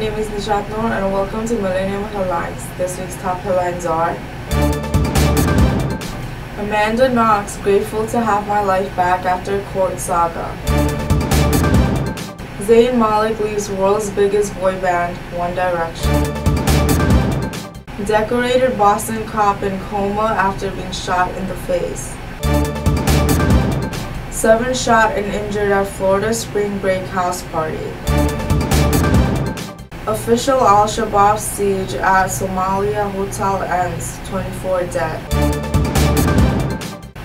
name is Nishat Noor and welcome to Millennium Headlines. This week's top headlines are: Amanda Knox grateful to have my life back after court saga. Zayn Malik leaves world's biggest boy band, One Direction. Decorated Boston cop in coma after being shot in the face. 7 shot and injured at Florida spring break house party. Official Al-Shabaab siege at Somalia hotel ends, 24 dead.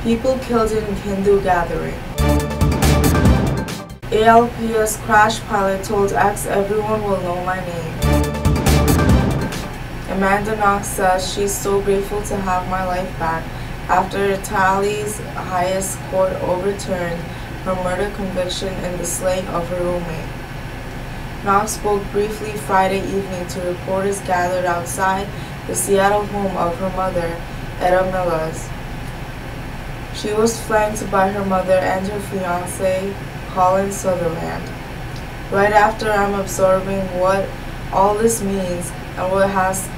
People killed in Hindu gathering. ALPS crash pilot told X everyone will know my name. Amanda Knox says she's so grateful to have my life back after Italy's highest court overturned her murder conviction in the slaying of her roommate. Knox spoke briefly Friday evening to reporters gathered outside the Seattle home of her mother, Etta Millas. She was flanked by her mother and her fiancé, Colin Sutherland. Right after I'm absorbing what all this means and what has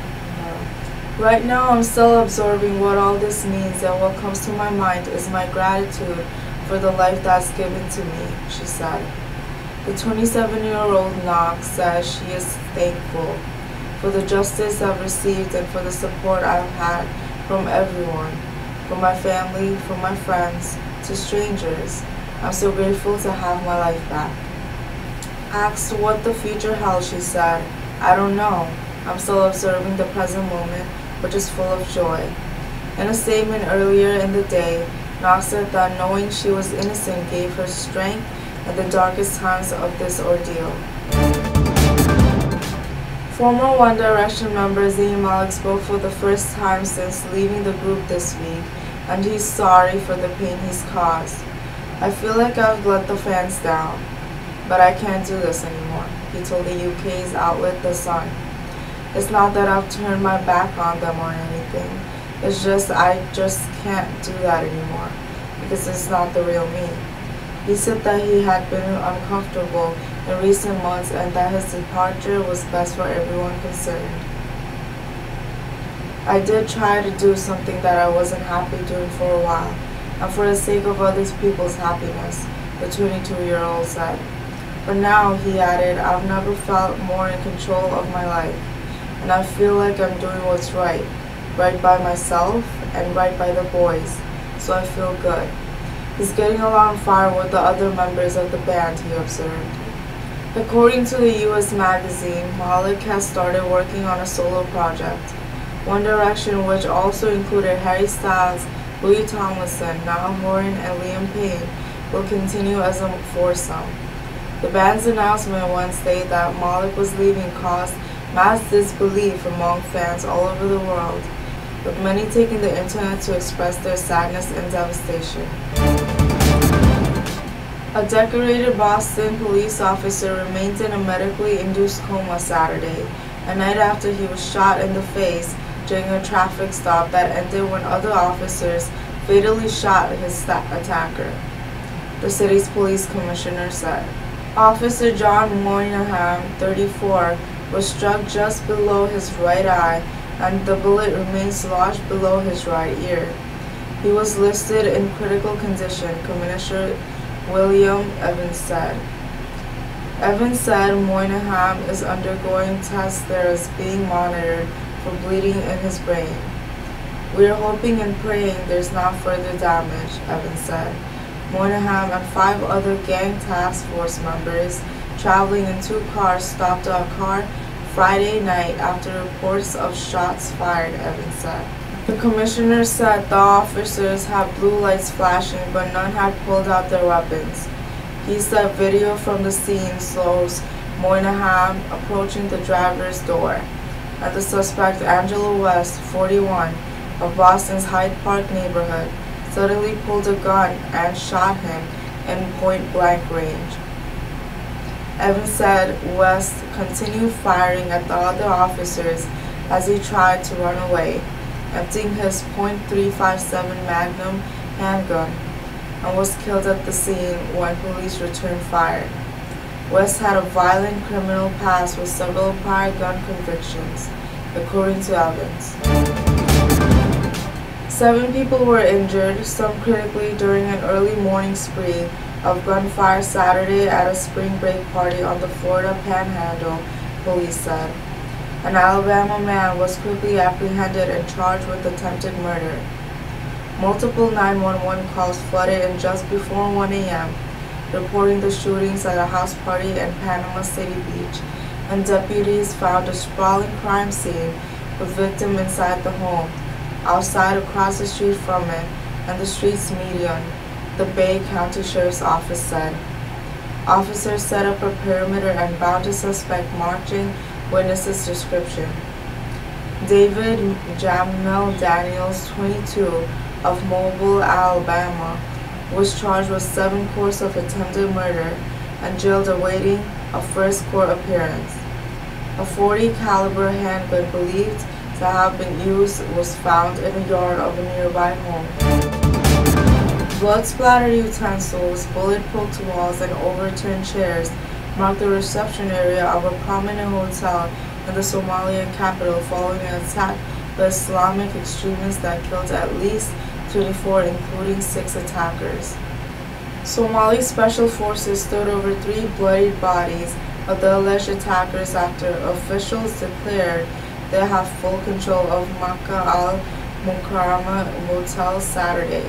Right now I'm still absorbing what all this means, and what comes to my mind is my gratitude for the life that's given to me, she said. The 27-year-old Knox says she is thankful for the justice I've received and for the support I've had from everyone, from my family, from my friends, to strangers. I'm so grateful to have my life back. Asked what the future held, she said, I don't know. I'm still observing the present moment, which is full of joy. In a statement earlier in the day, Knox said that knowing she was innocent gave her strength in the darkest times of this ordeal. Former One Direction member Zayn Malik spoke for the first time since leaving the group this week, and he's sorry for the pain he's caused. I feel like I've let the fans down, but I can't do this anymore, he told the UK's outlet The Sun. It's not that I've turned my back on them or anything. It's just I just can't do that anymore because it's not the real me. He said that he had been uncomfortable in recent months and that his departure was best for everyone concerned. I did try to do something that I wasn't happy doing for a while, and for the sake of other people's happiness, the 22-year-old said. But now, he added, I've never felt more in control of my life. And I feel like I'm doing what's right by myself and right by the boys, so I feel good. He's getting along fine with the other members of the band, he observed. According to the US magazine, Malik has started working on a solo project. One Direction, which also included Harry Styles, Louis Tomlinson, Niall Horan, and Liam Payne, will continue as a foursome. The band's announcement Wednesday that Malik was leaving caused mass disbelief among fans all over the world, with many taking the internet to express their sadness and devastation. A decorated Boston police officer remained in a medically induced coma Saturday, a night after he was shot in the face during a traffic stop that ended when other officers fatally shot his attacker, the city's police commissioner said. Officer John Moynihan, 34, was struck just below his right eye, and the bullet remains lodged below his right ear. He was listed in critical condition, Commissioner William Evans said. Evans said Moynihan is undergoing tests that is being monitored for bleeding in his brain. We are hoping and praying there's not further damage, Evans said. Moynihan and 5 other gang task force members traveling in 2 cars stopped a car Friday night after reports of shots fired, Evans said. The commissioner said the officers had blue lights flashing, but none had pulled out their weapons. He said video from the scene shows Moynihan approaching the driver's door, and the suspect, Angela West, 41, of Boston's Hyde Park neighborhood, suddenly pulled a gun and shot him in point-blank range. Evans said West continued firing at the other officers as he tried to run away, emptying his .357 Magnum handgun, and was killed at the scene when police returned fire. West had a violent criminal past with several prior gun convictions, according to Evans. 7 people were injured, some critically, during an early morning spree of gunfire Saturday at a spring break party on the Florida Panhandle, police said. An Alabama man was quickly apprehended and charged with attempted murder. Multiple 911 calls flooded in just before 1 a.m., reporting the shootings at a house party in Panama City Beach, and deputies found a sprawling crime scene with victim inside the home, outside across the street from it, and the street's median, the Bay County Sheriff's Office said. Officers set up a perimeter and bound a suspect matching witnesses' description. David Jamil Daniels, 22, of Mobile, Alabama, was charged with 7 counts of attempted murder and jailed awaiting a first court appearance. A .40 caliber handgun believed to have been used was found in a yard of a nearby home. Blood-splattered utensils, bullet-poked walls, and overturned chairs marked the reception area of a prominent hotel in the Somalian capital following an attack by Islamic extremists that killed at least 24, including 6 attackers. Somali special forces stood over 3 bloodied bodies of the alleged attackers after officials declared they have full control of Makkah al-Mukarramah motel Saturday,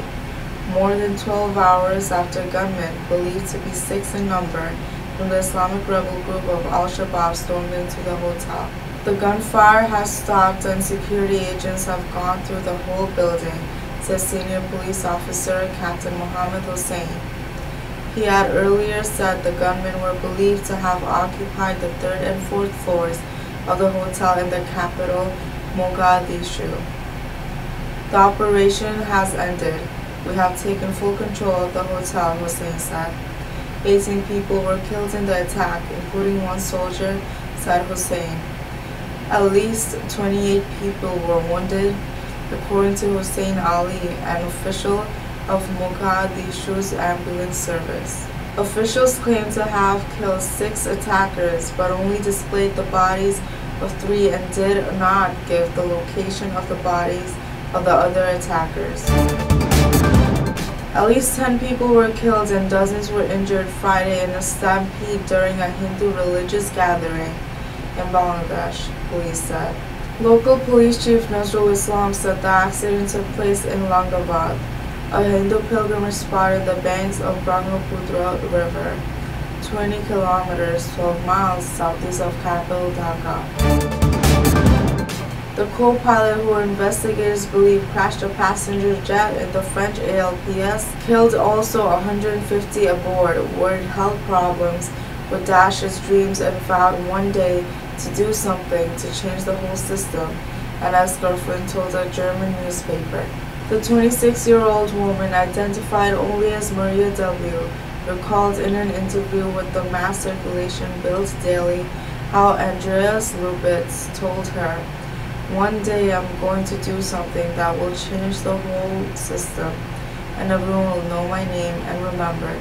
more than 12 hours after gunmen, believed to be 6 in number, from the Islamic rebel group of Al-Shabaab stormed into the hotel. The gunfire has stopped and security agents have gone through the whole building, said senior police officer Captain Mohammed Hussein. He had earlier said the gunmen were believed to have occupied the 3rd and 4th floors of the hotel in the capital, Mogadishu. The operation has ended. We have taken full control of the hotel, Hussein said. 18 people were killed in the attack, including 1 soldier, said Hussein. At least 28 people were wounded, according to Hussein Ali, an official of Mogadishu's ambulance service. Officials claim to have killed 6 attackers, but only displayed the bodies of 3 and did not give the location of the bodies of the other attackers. At least 10 people were killed and dozens were injured Friday in a stampede during a Hindu religious gathering in Bangladesh, police said. Local police chief Nazrul Islam said the accident took place in Langabad, a Hindu pilgrimage spot in the banks of Brahmaputra River, 20 kilometers, 12 miles southeast of capital Dhaka. The co-pilot, who investigators believe crashed a passenger jet in the French ALPS, killed also 150 aboard, worried health problems would dash his dreams and vowed one day to do something to change the whole system, an ex-girlfriend told a German newspaper. The 26-year-old woman, identified only as Maria W., recalled in an interview with the mass circulation Bills Daily how Andreas Lubitz told her, "One day I'm going to do something that will change the whole system, and everyone will know my name and remember."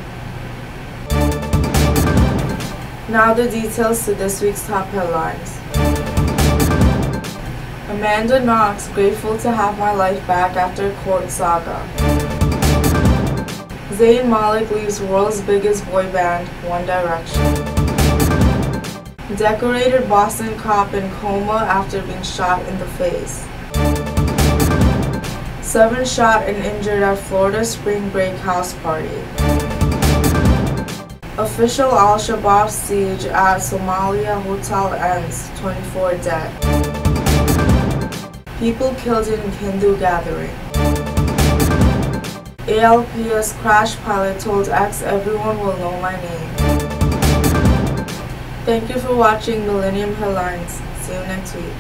Now the details to this week's top headlines. Amanda Knox, grateful to have my life back after court saga. Zayn Malik leaves world's biggest boy band, One Direction. Decorated Boston cop in coma after being shot in the face. 7 shot and injured at Florida spring break house party. Official Al-Shabaab siege at Somalia hotel ends, 24 dead. People killed in Hindu gathering. ALPS crash pilot told X, "Everyone will know my name." Thank you for watching Millennium Headlines. See you next week.